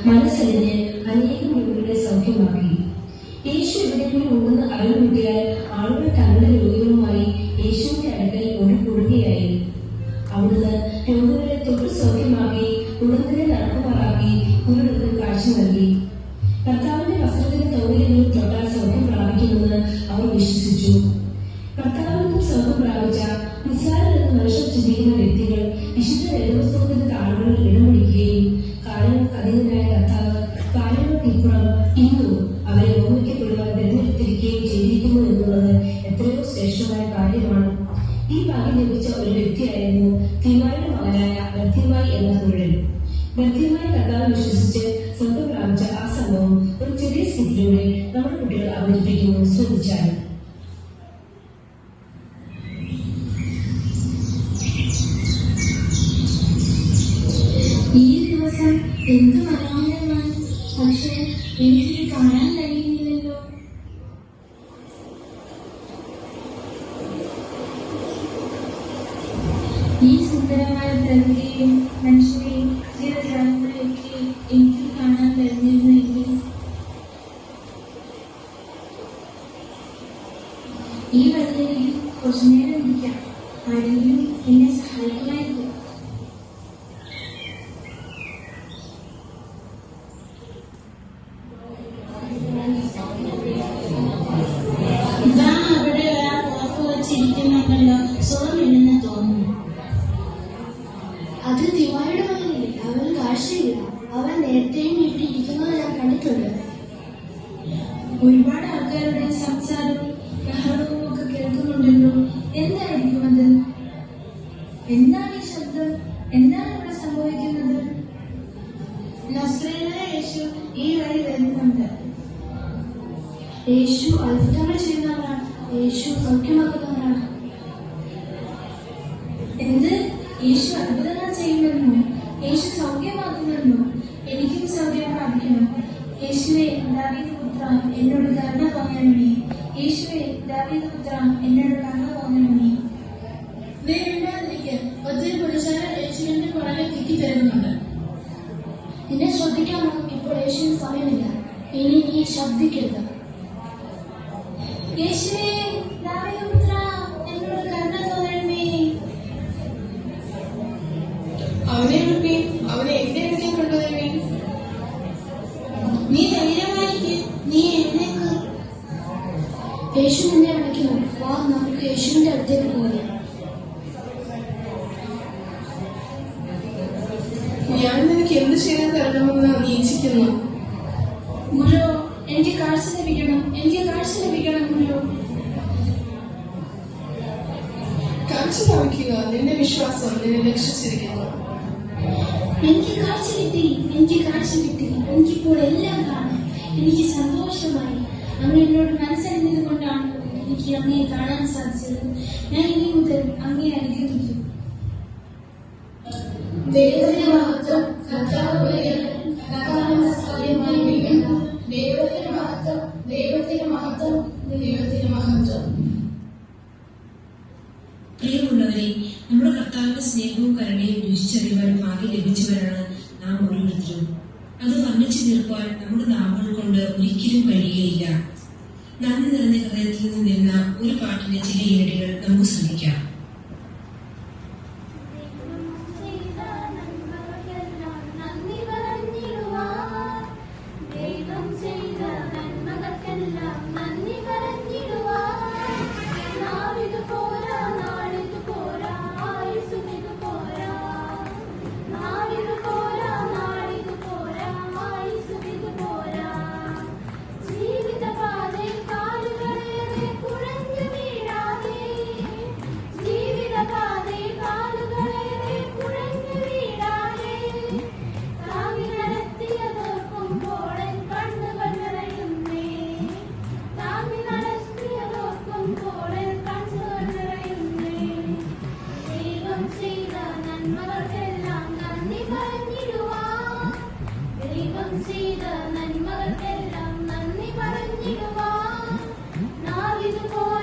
മനസ്സലിഞ്ഞ് അനേകം രോഗികളെ സൗഖ്യമാക്കി. യേശു എവിടെയെങ്കിലും ഉണ്ടെന്ന് അറിവ് കിട്ടിയാൽ ആളുകൾ തങ്ങളുടെ രോഗികളുമായി യേശുവിന്റെ അടുക്കൽ ഓടിക്കൂടുകയായി. അവിടുന്ന് രോഗികളെ തൊട്ട് സൗഖ്യമാക്കി, ഉടനെ നടക്കുമാറാക്കി, കുരുടർക്ക് കാഴ്ച നൽകി. കർത്താവിന്റെ വസ്ത്രത്തിന്റെ തൗലിൽ തൊട്ടാൽ സൗഖ്യം പ്രാപിക്കുമെന്ന് അവർ വിശ്വസിച്ചു. കർത്താവിനും സൗഖ്യം പ്രാപിച്ച നിസ്സാരരെന്ന് മനുഷ്യർ ചിന്തിക്കുന്ന വ്യക്തികൾ വിശുദ്ധ വേദപുസ്തകത്തിന്റെ താളുകളിൽ ഇടം പിടിക്കുകയും കാലങ്ങൾക്ക് അധീനനായ കർത്താവ് കാലങ്ങൾക്കിപ്പുറം ഇന്നും അവരെ ഓർമ്മിക്കപ്പെടുവാൻ തിരഞ്ഞെടുത്തിരിക്കുകയും ചെയ്തിരിക്കുന്നു എന്നുള്ളത് എത്രയോ ശ്രേഷ്ഠമായ കാര്യമാണ്. ഈ ഭാഗ്യം ലഭിച്ച ഒരു വ്യക്തിയായിരുന്നു തിമായുടെ മകനായ ബർത്തിമായി എന്ന കുരുടൻ. ബർത്തിമായി കർത്താവ് വിശ്വസിച്ച് സൗഖ്യം പ്രാപിച്ച ആ സംഭവം ഒരു ചെറിയ സ്ഥിതിയിലൂടെ നമ്മുടെ കുട്ടികൾ അവതരിപ്പിക്കുന്നു. ശ്രദ്ധിച്ചാൽ ഈ ദിവസം എന്ത് മനോഹരമാണ്, പക്ഷേ എനിക്ക് കാണാൻ കഴിയുന്നില്ലല്ലോ. ഈ സുന്ദരമായ പ്രകൃതിയും മനുഷ്യരെയും ജീവജാലങ്ങളെയൊക്കെ എനിക്ക് കാണാൻ കഴിഞ്ഞിരുന്നെങ്കിൽ ഈ വഴിയിൽ കുറച്ചു നേരം ഇരിക്കാം. ആരെങ്കിലും എന്നെ സഹായിക്കുമായിരിക്കും. അവിടെ ഒരാൾ ഉറപ്പ് വച്ചിരിക്കുന്നുണ്ടല്ലോ, സുഖമില്ലെന്ന് തോന്നുന്നു. അത് തിവായുടെ മകനല്ലേ, അവന് കാഴ്ചയില്ല. അവൻ നേരത്തെയും ഇവിടെ ഇരിക്കുന്നത് ഞാൻ കണ്ടിട്ടുണ്ട്. ഒരുപാട് ആൾക്കാരുടെ സംസാരവും ബഹളവും ഒക്കെ കേൾക്കുന്നുണ്ടല്ലോ. എന്തായിരിക്കും അത്? എന്താണ് ഈ ശബ്ദം? എന്താണ് ഇവിടെ സംഭവിക്കുന്നത്? നസ്രയനായ യേശു ഈ വഴി വരുന്നുണ്ട്. യേശു അത്ഭുതങ്ങൾ ചെയ്യുന്നവനാണ്. യേശു സൗഖ്യമാക്കുന്നവനാണ്. എന്ത്? യേശു അത്ഭുതങ്ങൾ ചെയ്യുമെന്നോ? യേശു സൗഖ്യമാക്കുമെന്നോ? എനിക്കും സൗഖ്യം പ്രാപിക്കണം. യേശുവേ ദാവീദ് പുത്ര, എന്നോട് കരുണ തോന്നണമേ. യേശുവേ ദാവീദ് പുത്ര, എന്നോട് കരുണ തോന്നണമേ. ഒത്തിരി പുരുഷാരെ യേശുവിന്റെ പുറകെ തിക്കിത്തരുന്നുണ്ട്. നിന്നെ ശ്രദ്ധിക്കാമോ? ഇപ്പോൾ യേശുവിന് സമയമില്ല. ഇനി നീ ശബ്ദിക്കരുത്. യേശുവേ ദാവീദ് പുത്ര, എന്നോട് കരുണ തോന്നണമേ. അവനെ വിളിപ്പി, അവനെ എന്റെ അടുത്തേക്ക് കൊണ്ടുവരുവേ. നീ ധൈര്യമായിരിക്കെ, നീ എഴുന്നേക്ക്. യേശു നിന്നെ വിളിക്കുന്നു. വാ, നമുക്ക് യേശുവിന്റെ അടുത്തേക്ക് പോകാം. ഞാൻ നിനക്ക് എന്ത് ചെയ്തു തരണമെന്ന് നീക്ഷിക്കുന്നു. ഗുരു, എനിക്ക് കാഴ്ച ലഭിക്കണം, എനിക്ക് കാഴ്ച ലഭിക്കണം ഗുരു. കാഴ്ച ലഭിക്കുക, നിന്റെ വിശ്വാസം നിന്നെ രക്ഷിച്ചിരിക്കുന്നു. എനിക്ക് കാഴ്ച കിട്ടി, എനിക്ക് കാഴ്ച കിട്ടി. എനിക്കിപ്പോൾ എല്ലാം കാണാം. എനിക്ക് സന്തോഷമായി. അങ്ങ് എന്നോട് മനസ്സറിഞ്ഞത് കൊണ്ടാണ് എനിക്ക് അങ്ങയെ കാണാൻ സാധിച്ചത്. ഞാൻ ഇനി മുതൽ അങ്ങയെ അനുഗ്രഹിക്കും. ദൈവത്തിന്റെ മഹത്വം, കർത്താവ് പ്രിയൻ, കർത്താവിന്റെ സൗഖ്യമായി വിളിക്കുന്നു. ദൈവത്തിന്റെ മഹത്വം, ദൈവത്തിന്റെ മഹത്വം, ദൈവത്തിന്റെ മഹത്വം. പ്രിയമുള്ളവരെ, നമ്മുടെ കർത്താവിന്റെ സ്നേഹവും കരുണയും രുചിച്ചറിയുവാൻ ഭാഗ്യം ലഭിച്ചവരാണ് നാം ഓരോരുത്തരും. അത് വർണ്ണിച്ചു തീർക്കുവാൻ നമ്മുടെ നാവുകൾ കൊണ്ട് ഒരിക്കലും കഴിയുകയില്ല. നന്ദി നിറഞ്ഞ ഹൃദയത്തിൽ നിന്ന് നിന്ന ഒരു പാട്ടിന്റെ ചില ഈരടികൾ നമുക്ക് ശ്രമിക്കാം. ചെയ്ത നന്മകൾക്കെല്ലാം നന്ദി പറഞ്ഞിടുവാൻ നാവിതുപോലെ